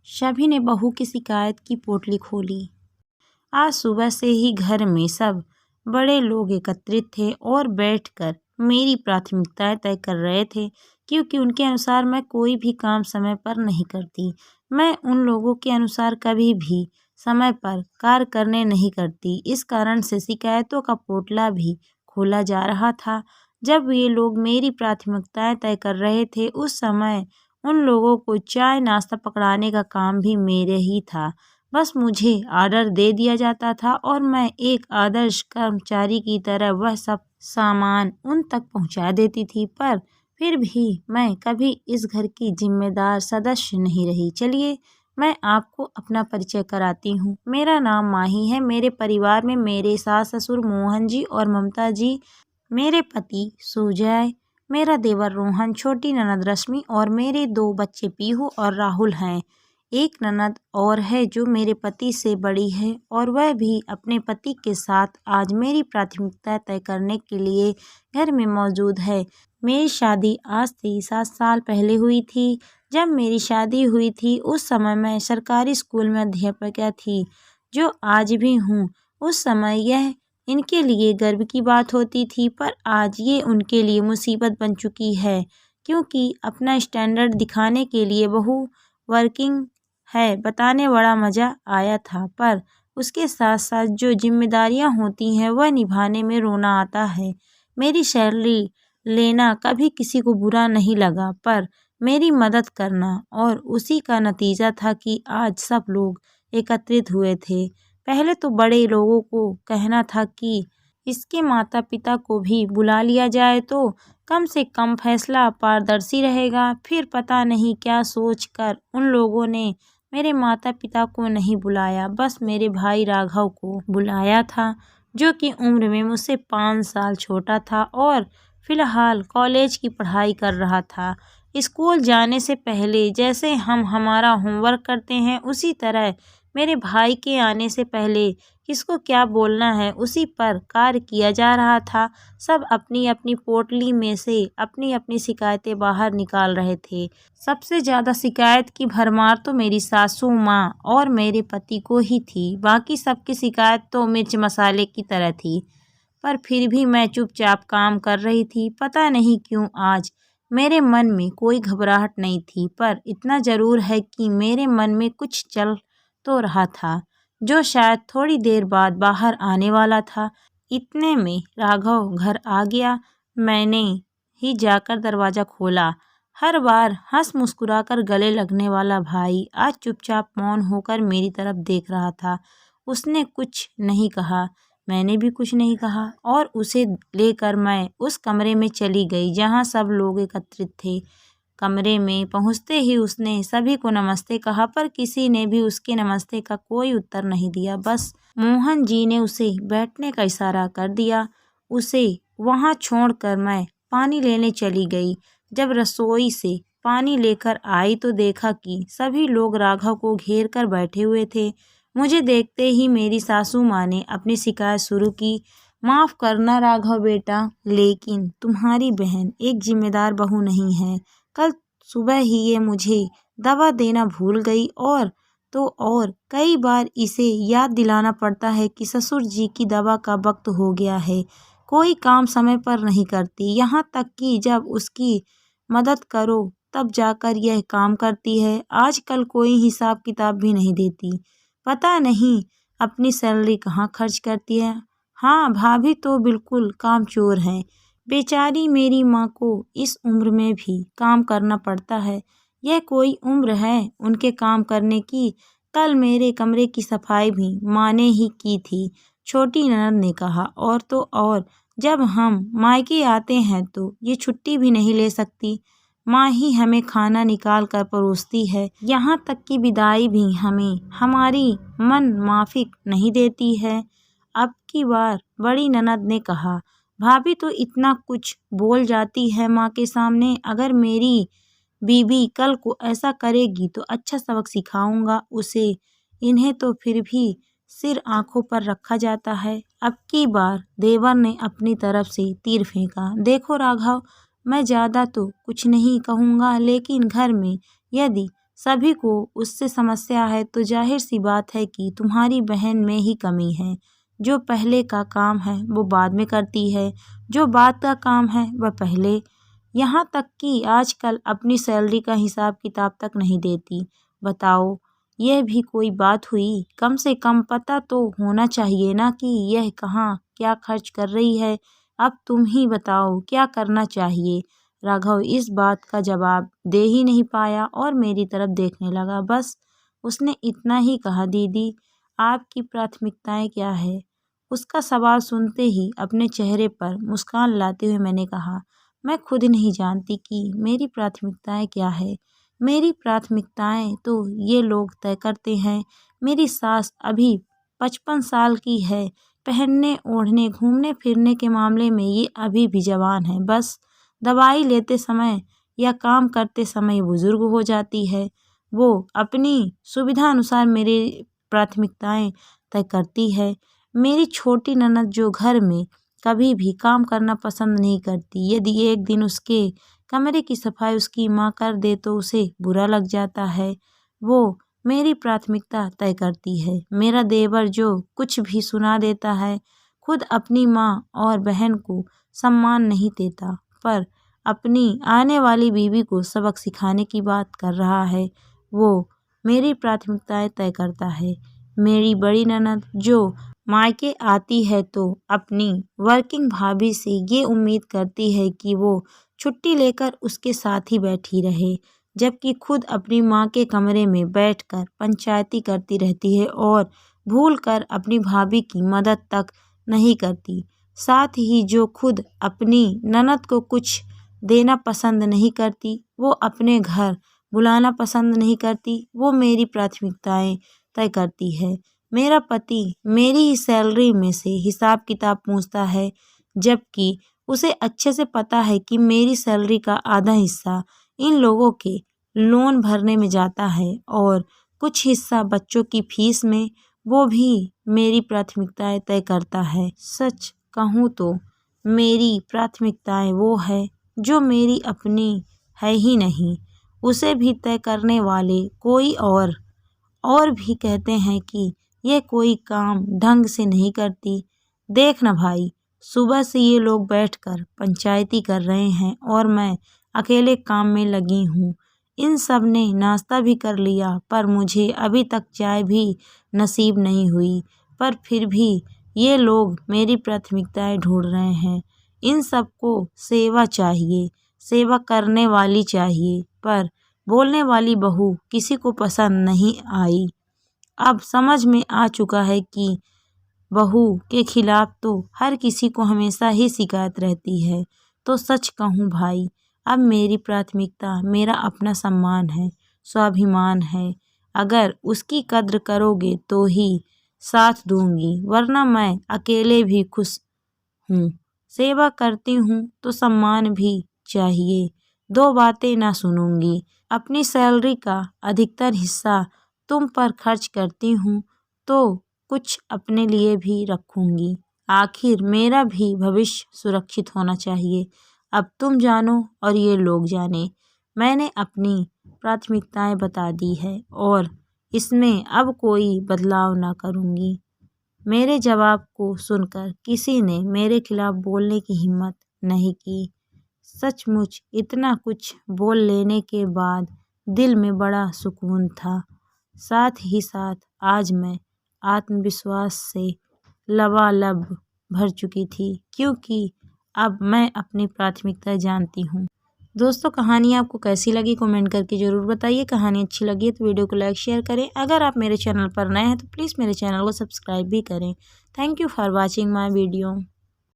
सभी ने बहू की शिकायत की पोटली खोली। आज सुबह से ही घर में सब बड़े लोग एकत्रित थे और बैठकर मेरी प्राथमिकताएं तय कर रहे थे, क्योंकि उनके अनुसार मैं कोई भी काम समय पर नहीं करती। मैं उन लोगों के अनुसार कभी भी समय पर कार्य करने नहीं करती। इस कारण से शिकायतों का पोटला भी खोला जा रहा था। जब ये लोग मेरी प्राथमिकताएं तय कर रहे थे, उस समय उन लोगों को चाय नाश्ता पकड़ाने का काम भी मेरे ही था। बस मुझे ऑर्डर दे दिया जाता था और मैं एक आदर्श कर्मचारी की तरह वह सब सामान उन तक पहुंचा देती थी। पर फिर भी मैं कभी इस घर की जिम्मेदार सदस्य नहीं रही। चलिए मैं आपको अपना परिचय कराती हूँ। मेरा नाम माही है। मेरे परिवार में मेरे सास ससुर मोहन जी और ममता जी, मेरे पति सुजय, मेरा देवर रोहन, छोटी ननद रश्मि और मेरे 2 बच्चे पीहू और राहुल हैं। एक ननद और है जो मेरे पति से बड़ी है और वह भी अपने पति के साथ आज मेरी प्राथमिकता तय करने के लिए घर में मौजूद है। मेरी शादी आज से 7 साल पहले हुई थी। जब मेरी शादी हुई थी उस समय मैं सरकारी स्कूल में अध्यापिका थी, जो आज भी हूँ। उस समय यह इनके लिए गर्व की बात होती थी, पर आज ये उनके लिए मुसीबत बन चुकी है, क्योंकि अपना स्टैंडर्ड दिखाने के लिए बहू वर्किंग है बताने बड़ा मज़ा आया था, पर उसके साथ साथ जो जिम्मेदारियां होती हैं वह निभाने में रोना आता है। मेरी सैलरी लेना कभी किसी को बुरा नहीं लगा, पर मेरी मदद करना, और उसी का नतीजा था कि आज सब लोग एकत्रित हुए थे। पहले तो बड़े लोगों को कहना था कि इसके माता पिता को भी बुला लिया जाए तो कम से कम फैसला पारदर्शी रहेगा। फिर पता नहीं क्या सोचकर उन लोगों ने मेरे माता पिता को नहीं बुलाया, बस मेरे भाई राघव को बुलाया था, जो कि उम्र में मुझसे 5 साल छोटा था और फिलहाल कॉलेज की पढ़ाई कर रहा था। स्कूल जाने से पहले जैसे हम हमारा होमवर्क करते हैं, उसी तरह मेरे भाई के आने से पहले किसको क्या बोलना है उसी पर कार्य किया जा रहा था। सब अपनी अपनी पोटली में से अपनी अपनी शिकायतें बाहर निकाल रहे थे। सबसे ज़्यादा शिकायत की भरमार तो मेरी सासू माँ और मेरे पति को ही थी। बाकी सबकी शिकायत तो मिर्च मसाले की तरह थी, पर फिर भी मैं चुपचाप काम कर रही थी। पता नहीं क्यों आज मेरे मन में कोई घबराहट नहीं थी, पर इतना ज़रूर है कि मेरे मन में कुछ चल तो रहा था, जो शायद थोड़ी देर बाद बाहर आने वाला था। इतने में राघव घर आ गया। मैंने ही जाकर दरवाज़ा खोला। हर बार हंस मुस्कुराकर गले लगने वाला भाई आज चुपचाप मौन होकर मेरी तरफ देख रहा था। उसने कुछ नहीं कहा, मैंने भी कुछ नहीं कहा, और उसे लेकर मैं उस कमरे में चली गई जहाँ सब लोग एकत्रित थे। कमरे में पहुँचते ही उसने सभी को नमस्ते कहा, पर किसी ने भी उसके नमस्ते का कोई उत्तर नहीं दिया। बस मोहन जी ने उसे बैठने का इशारा कर दिया। उसे वहाँ छोड़कर मैं पानी लेने चली गई। जब रसोई से पानी लेकर आई तो देखा कि सभी लोग राघव को घेर कर बैठे हुए थे। मुझे देखते ही मेरी सासू माँ ने अपनी शिकायत शुरू की। माफ़ करना राघव बेटा, लेकिन तुम्हारी बहन एक जिम्मेदार बहू नहीं है। कल सुबह ही ये मुझे दवा देना भूल गई, और कई बार इसे याद दिलाना पड़ता है कि ससुर जी की दवा का वक्त हो गया है। कोई काम समय पर नहीं करती, यहाँ तक कि जब उसकी मदद करो तब जाकर यह काम करती है। आजकल कोई हिसाब किताब भी नहीं देती। पता नहीं अपनी सैलरी कहाँ खर्च करती है। हाँ, भाभी तो बिल्कुल कामचोर हैं। बेचारी मेरी माँ को इस उम्र में भी काम करना पड़ता है। यह कोई उम्र है उनके काम करने की? कल मेरे कमरे की सफाई भी माँ ने ही की थी, छोटी ननद ने कहा। और तो और जब हम मायके आते हैं तो ये छुट्टी भी नहीं ले सकती। माँ ही हमें खाना निकाल कर परोसती है। यहाँ तक कि विदाई भी हमें हमारी मन माफिक नहीं देती है। अब की बार बड़ी ननद ने कहा, भाभी तो इतना कुछ बोल जाती है माँ के सामने। अगर मेरी बीबी कल को ऐसा करेगी तो अच्छा सबक सिखाऊंगा उसे। इन्हें तो फिर भी सिर आंखों पर रखा जाता है। अब की बार देवर ने अपनी तरफ से तीर फेंका। देखो राघव, मैं ज़्यादा तो कुछ नहीं कहूँगा, लेकिन घर में यदि सभी को उससे समस्या है तो जाहिर सी बात है कि तुम्हारी बहन में ही कमी है। जो पहले का काम है वो बाद में करती है, जो बाद का काम है वह पहले। यहाँ तक कि आजकल अपनी सैलरी का हिसाब किताब तक नहीं देती। बताओ, यह भी कोई बात हुई? कम से कम पता तो होना चाहिए ना कि यह कहाँ क्या खर्च कर रही है। अब तुम ही बताओ क्या करना चाहिए। राघव इस बात का जवाब दे ही नहीं पाया और मेरी तरफ देखने लगा। बस उसने इतना ही कहा, दीदी आपकी प्राथमिकताएं क्या है? उसका सवाल सुनते ही अपने चेहरे पर मुस्कान लाते हुए मैंने कहा, मैं खुद नहीं जानती कि मेरी प्राथमिकताएं क्या है। मेरी प्राथमिकताएं तो ये लोग तय करते हैं। मेरी सास अभी 55 साल की है। पहनने ओढ़ने घूमने फिरने के मामले में ये अभी भी जवान है। बस दवाई लेते समय या काम करते समय बुजुर्ग हो जाती है। वो अपनी सुविधा अनुसार मेरी प्राथमिकताएं तय करती है। मेरी छोटी ननद जो घर में कभी भी काम करना पसंद नहीं करती, यदि एक दिन उसके कमरे की सफाई उसकी माँ कर दे तो उसे बुरा लग जाता है। वो मेरी प्राथमिकता तय करती है। मेरा देवर जो कुछ भी सुना देता है, खुद अपनी माँ और बहन को सम्मान नहीं देता, पर अपनी आने वाली बीवी को सबक सिखाने की बात कर रहा है, वो मेरी प्राथमिकताएं तय करता है। मेरी बड़ी ननद जो मायके आती है तो अपनी वर्किंग भाभी से ये उम्मीद करती है कि वो छुट्टी लेकर उसके साथ ही बैठी रहे, जबकि खुद अपनी माँ के कमरे में बैठकर पंचायती करती रहती है और भूलकर अपनी भाभी की मदद तक नहीं करती। साथ ही जो खुद अपनी ननद को कुछ देना पसंद नहीं करती, वो अपने घर बुलाना पसंद नहीं करती, वो मेरी प्राथमिकताएं तय करती है। मेरा पति मेरी ही सैलरी में से हिसाब किताब पूछता है, जबकि उसे अच्छे से पता है कि मेरी सैलरी का आधा हिस्सा इन लोगों के लोन भरने में जाता है और कुछ हिस्सा बच्चों की फीस में। वो भी मेरी प्राथमिकताएं तय करता है। सच कहूँ तो मेरी प्राथमिकताएं वो है जो मेरी अपनी है ही नहीं, उसे भी तय करने वाले कोई और भी कहते हैं कि ये कोई काम ढंग से नहीं करती। देख ना भाई, सुबह से ये लोग बैठकर पंचायती कर रहे हैं और मैं अकेले काम में लगी हूँ। इन सब ने नाश्ता भी कर लिया पर मुझे अभी तक चाय भी नसीब नहीं हुई। पर फिर भी ये लोग मेरी प्राथमिकताएं ढूंढ रहे हैं। इन सबको सेवा चाहिए, सेवा करने वाली चाहिए, पर बोलने वाली बहू किसी को पसंद नहीं आई। अब समझ में आ चुका है कि बहू के खिलाफ तो हर किसी को हमेशा ही शिकायत रहती है। तो सच कहूँ भाई, अब मेरी प्राथमिकता मेरा अपना सम्मान है, स्वाभिमान है। अगर उसकी कद्र करोगे तो ही साथ दूंगी, वरना मैं अकेले भी खुश हूँ। सेवा करती हूँ तो सम्मान भी चाहिए। दो बातें ना सुनूंगी। अपनी सैलरी का अधिकतर हिस्सा तुम पर खर्च करती हूँ तो कुछ अपने लिए भी रखूंगी। आखिर मेरा भी भविष्य सुरक्षित होना चाहिए। अब तुम जानो और ये लोग जाने, मैंने अपनी प्राथमिकताएं बता दी है और इसमें अब कोई बदलाव ना करूँगी। मेरे जवाब को सुनकर किसी ने मेरे खिलाफ बोलने की हिम्मत नहीं की। सचमुच इतना कुछ बोल लेने के बाद दिल में बड़ा सुकून था। साथ ही साथ आज मैं आत्मविश्वास से लबालब भर चुकी थी, क्योंकि अब मैं अपनी प्राथमिकता जानती हूँ। दोस्तों, कहानी आपको कैसी लगी कमेंट करके ज़रूर बताइए। कहानी अच्छी लगी है तो वीडियो को लाइक शेयर करें। अगर आप मेरे चैनल पर नए हैं तो प्लीज़ मेरे चैनल को सब्सक्राइब भी करें। Thank you for watching my video.